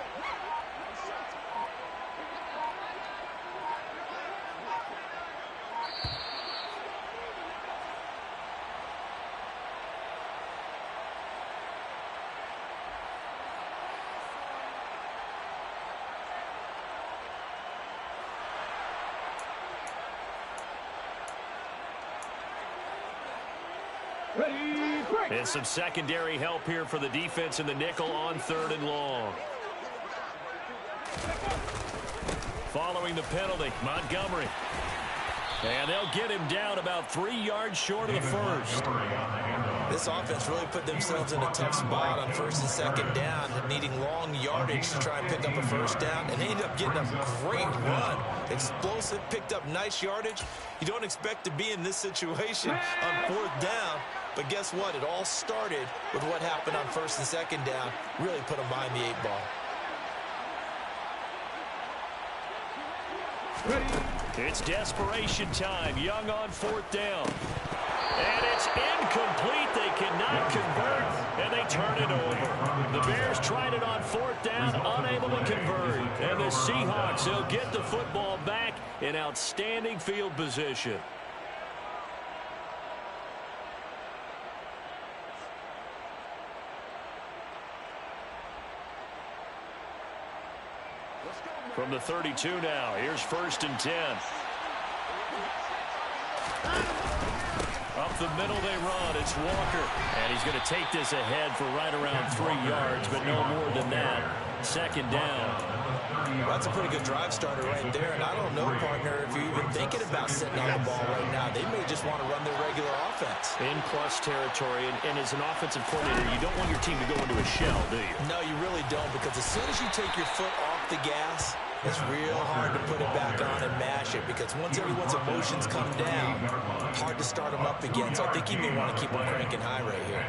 S1: And some secondary help here for the defense in the nickel on 3rd and long. Following the penalty, Montgomery. And they'll get him down about 3 yards short of the first.
S2: This offense really put themselves in a tough spot on first and second down, needing long yardage to try and pick up a first down, and they ended up getting a great run. Explosive, picked up nice yardage. You don't expect to be in this situation on fourth down, but guess what? It all started with what happened on first and second down. Really put them behind the 8 ball.
S1: It's desperation time. Young on fourth down. And it's incomplete. They cannot convert, and they turn it over. The Bears tried it on fourth down, unable to convert. And the Seahawks, they'll get the football back in outstanding field position. From the 32 now, here's first and 10. Up the middle they run. It's Walker. And he's going to take this ahead for right around 3 yards, but no more than that. Second down.
S2: Well, that's a pretty good drive starter right there. And I don't know, partner, if you're even thinking about sitting on the ball right now. They may just want to run their regular offense.
S1: In plus territory. And as an offensive coordinator, you don't want your team to go into a shell, do you?
S2: No, you really don't, because as soon as you take your foot off the gas, it's real hard to put it back on and mash it, because once everyone's emotions come down, hard to start them up again. So I think you may want to keep them cranking high right here.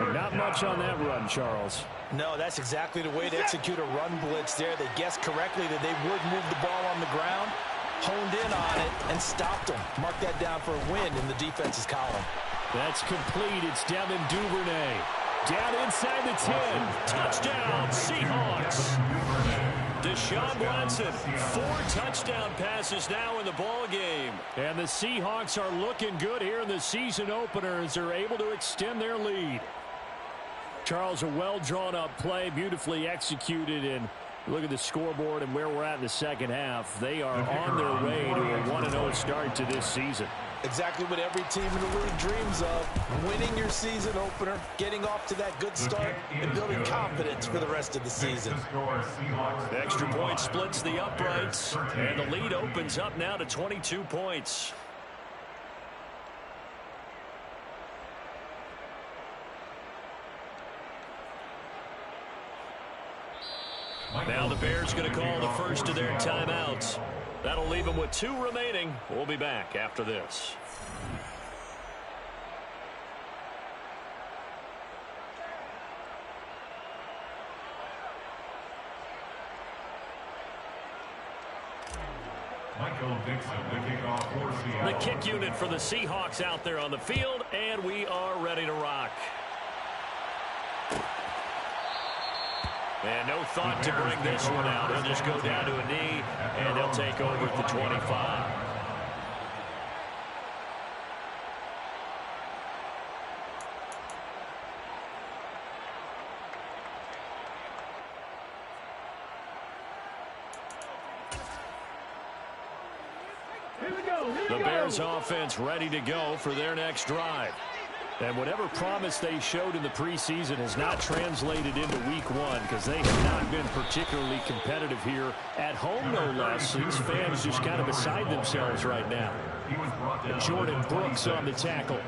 S5: And not much on that run, Charles.
S2: No, that's exactly the way to execute a run blitz there. They guessed correctly that they would move the ball on the ground, honed in on it, and stopped them. Mark that down for a win in the defense's column.
S5: That's complete. It's Devin Duvernay. Down inside the 10.
S1: Touchdown, Seahawks. Deshaun Watson, 4 touchdown passes now in the ball game.
S5: And the Seahawks are looking good here in the season opener as they're able to extend their lead. Charles, a well-drawn-up play, beautifully executed, and look at the scoreboard and where we're at in the second half. They are on their way to a 1-0 start to this season.
S2: Exactly what every team in the league dreams of. Winning your season opener, getting off to that good start, and building confidence for the rest of the season.
S1: The extra point splits the uprights, and the lead opens up now to 22 points. Now the Bears going to call the first of their timeouts. That'll leave them with 2 remaining. We'll be back after this. The kick unit for the Seahawks out there on the field, and we are ready to rock. And no thought to bring this one out. He'll just go down to a knee, and they'll take over at the 25. The Bears offense ready to go for their next drive. And whatever promise they showed in the preseason has not translated into week 1, because they have not been particularly competitive here at home, no less. These fans just kind of beside themselves right now. Jordan Brooks on the tackle.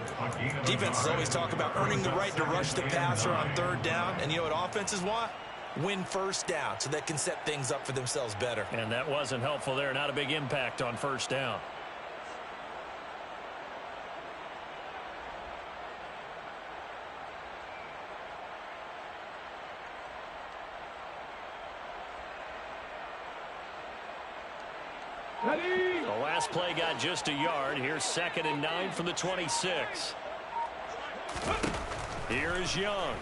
S2: Defenses always talk about earning the right to rush the passer on third down. And you know what offenses want? Win first down, so they can set things up for themselves better.
S1: And that wasn't helpful there. Not a big impact on first down. The last play got just a yard. Here's 2nd and 9 from the 26. Here is Young.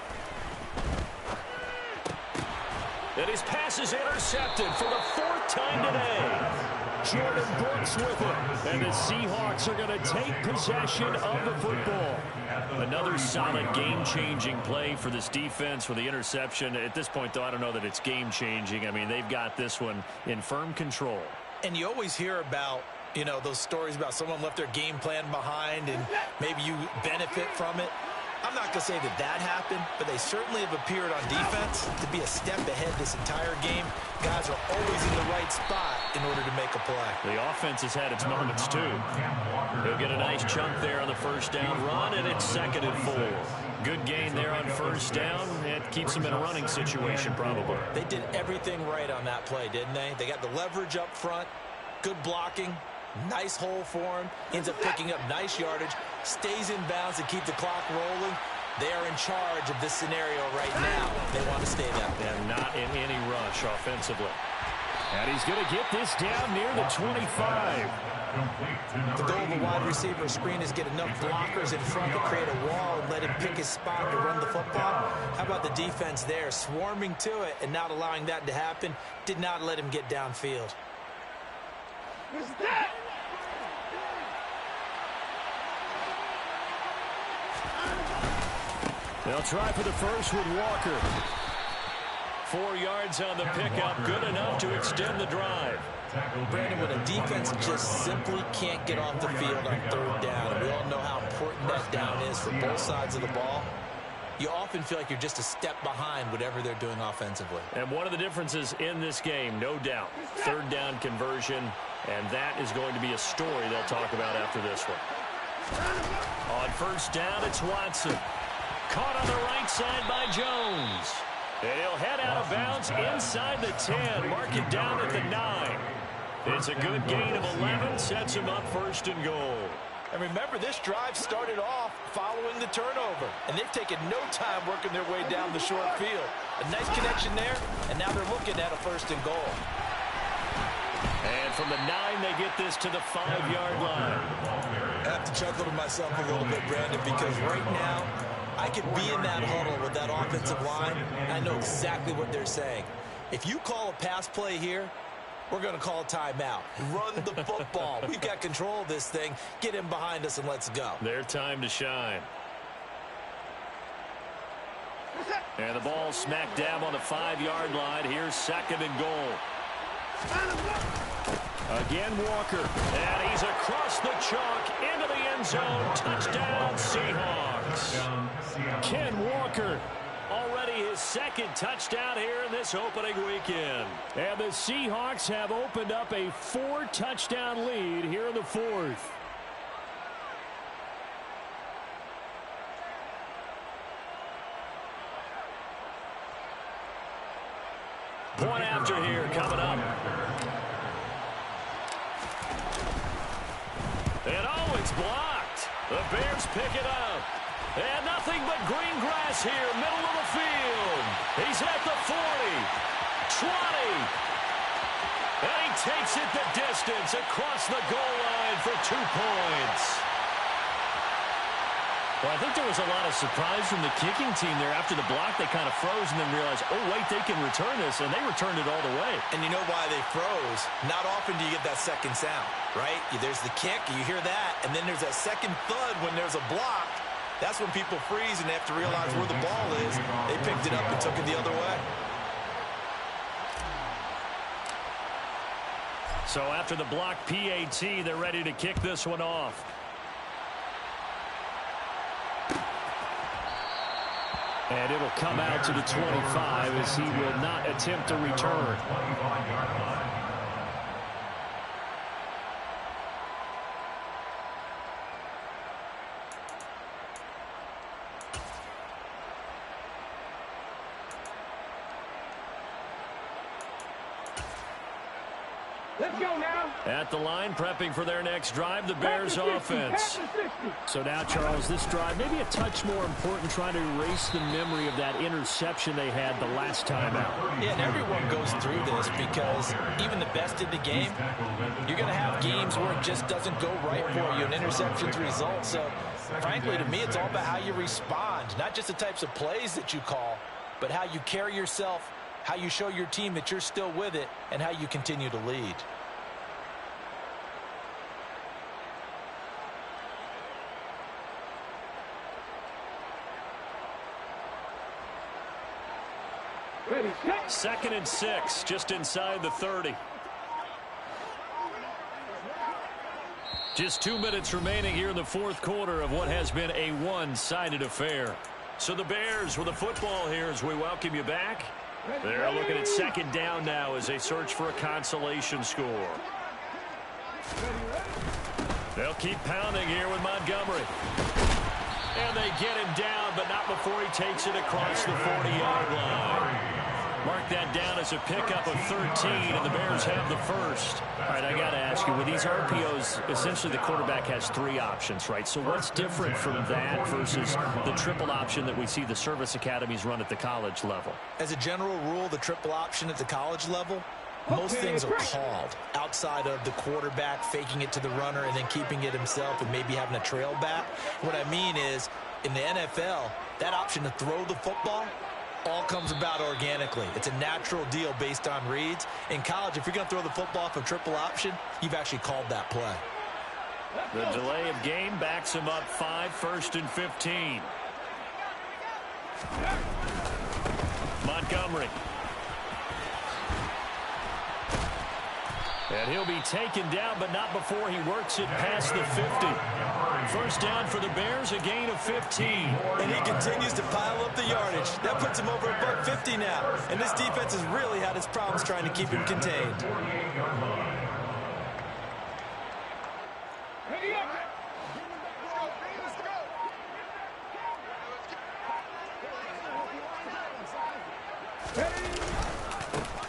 S1: And his pass is intercepted for the 4th time today. Jordan Brooks with it. And the Seahawks are going to take possession of the football. Another solid game-changing play for this defense with the interception. At this point, though, I don't know that it's game-changing. I mean, they've got this one in firm control.
S2: And you always hear about, you know, those stories about someone left their game plan behind and maybe you benefit from it. I'm not going to say that that happened, but they certainly have appeared on defense to be a step ahead this entire game. Guys are always in the right spot in order to make a play.
S3: The offense has had its moments, too. He'll get a nice chunk there on the first down run, and it's 2nd and 4. Good gain there on first down. It keeps them in a running situation, probably.
S2: They did everything right on that play, didn't they? They got the leverage up front, good blocking, nice hole for him, ends up picking up nice yardage, stays in bounds to keep the clock rolling. They are in charge of this scenario right now. They want to stay that way.
S3: And not in any rush offensively.
S5: And he's going to get this down near the 25.
S2: The goal of a wide receiver screen is get enough blockers in front to create a wall and let him pick his spot to run the football. How about the defense there, swarming to it and not allowing that to happen? Did not let him get downfield.
S5: They'll try for the first with Walker.
S3: 4 yards on the pickup, good enough to extend the drive.
S2: Brandon, when a defense just simply can't get off the field on 3rd down, and we all know how important that down is for both sides of the ball, you often feel like you're just a step behind whatever they're doing offensively.
S3: And one of the differences in this game, no doubt, 3rd down conversion, and that is going to be a story they'll talk about after this one. On first down, it's Watson. Caught on the right side by Jones. And he'll head out of bounds inside the 10. Mark it down at the 9. It's a good gain of 11. Sets him up 1st and goal.
S2: And remember, this drive started off following the turnover. And they've taken no time working their way down the short field. A nice connection there, and now they're looking at a 1st and goal.
S3: And from the 9, they get this to the 5-yard line.
S2: I have to chuckle to myself a little bit, Brandon, because right now, I could be in that huddle with that offensive line. I know exactly what they're saying. If you call a pass play here, we're going to call a timeout. Run the football. We've got control of this thing. Get him behind us and let's go.
S3: Their time to shine. And the ball smack dab on the 5-yard line. Here's 2nd and goal. Again, Walker. And he's across the chalk into the end zone. Touchdown, Seahawks. Ken Walker, already his 2nd touchdown here in this opening weekend.
S5: And the Seahawks have opened up a 4-touchdown lead here in the 4th.
S3: Point after here coming up. And oh, it's blocked. The Bears pick it up. And nothing but green grass here, middle of the field. He's at the 40, 20. And he takes it the distance across the goal line for 2 points. Well, I think there was a lot of surprise from the kicking team there. After the block, they kind of froze and then realized, oh, wait, they can return this, and they returned it all the way.
S2: And you know why they froze? Not often do you get that second sound, right? There's the kick, you hear that, and then there's that second thud when there's a block. That's when people freeze and they have to realize where the ball is. They picked it up and took it the other way.
S3: So after the block PAT, they're ready to kick this one off.
S5: And it'll come out to the 25 as he will not attempt to return.
S6: Let's go now.
S3: At the line, prepping for their next drive, the Bears offense.
S5: So now, Charles, this drive maybe a touch more important, trying to erase the memory of that interception they had the last time out.
S2: Yeah, and everyone goes through this because even the best in the game, you're going to have games where it just doesn't go right for you, and interceptions result. So, frankly, to me, it's all about how you respond, not just the types of plays that you call, but how you carry yourself, how you show your team that you're still with it, and how you continue to lead.
S6: Ready, set.
S3: 2nd and 6, just inside the 30. Just 2 minutes remaining here in the fourth quarter of what has been a one-sided affair. So the Bears with the football here as we welcome you back. They're looking at second down now as they search for a consolation score. They'll keep pounding here with Montgomery. And they get him down, but not before he takes it across the 40-yard line. Mark that down as a pickup of 13, and the Bears have the first. All right, I got to ask you, with these RPOs, essentially the quarterback has 3 options, right? So what's different from that versus the triple option that we see the service academies run at the college level?
S2: As a general rule, the triple option at the college level, most things are called outside of the quarterback faking it to the runner and then keeping it himself and maybe having a trail back. What I mean is, in the NFL, that option to throw the football all comes about organically. It's a natural deal based on reads. In college, if you're going to throw the football off a triple option, you've actually called that play.
S3: The delay of game backs him up 5, 1st and 15. Montgomery. And he'll be taken down, but not before he works it past the 50. First down for the Bears, a gain of 15.
S2: And he continues to pile up the yardage. That puts him over $150 now. And this defense has really had its problems trying to keep him contained.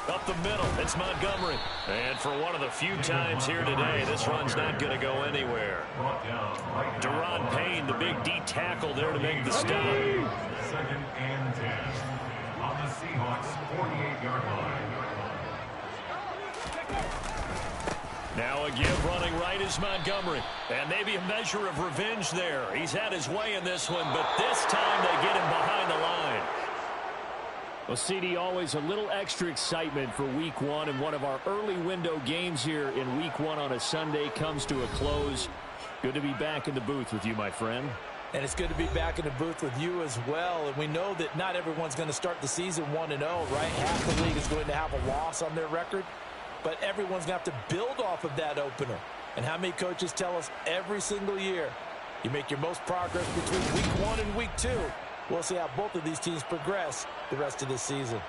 S3: Up the middle, it's Montgomery. And for one of the few times here today, this run's not going to go anywhere. Deron Payne, the big D tackle there to make the stop.
S4: 2nd and 10 on the Seahawks 48-yard line.
S3: Now a give running right is Montgomery. And maybe a measure of revenge there. He's had his way in this one, but this time they get him behind the line.
S5: Well, CD, always a little extra excitement for Week 1, and one of our early window games here in Week 1 on a Sunday comes to a close. Good to be back in the booth with you, my friend.
S2: And it's good to be back in the booth with you as well. And we know that not everyone's going to start the season 1-0, right? Half the league is going to have a loss on their record. But everyone's going to have to build off of that opener. And how many coaches tell us every single year, you make your most progress between Week 1 and Week 2. We'll see how both of these teams progress the rest of this season.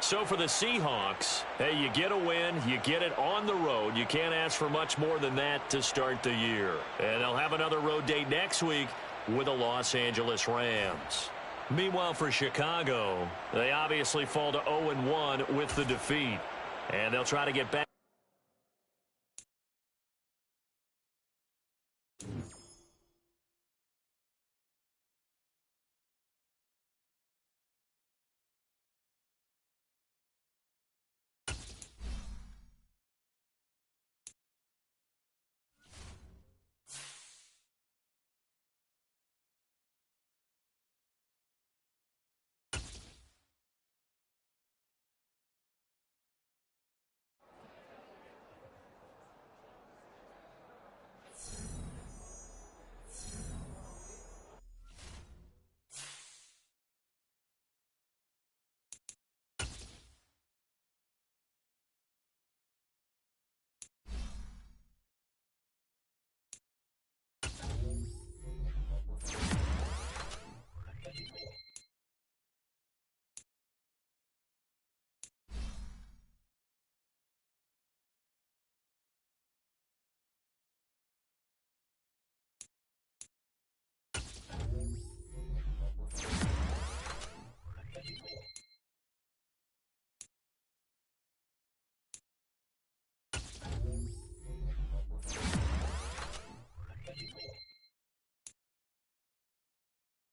S3: So for the Seahawks, hey, you get a win, you get it on the road. You can't ask for much more than that to start the year. And they'll have another road date next week with the Los Angeles Rams. Meanwhile, for Chicago, they obviously fall to 0-1 with the defeat. And they'll try to get back.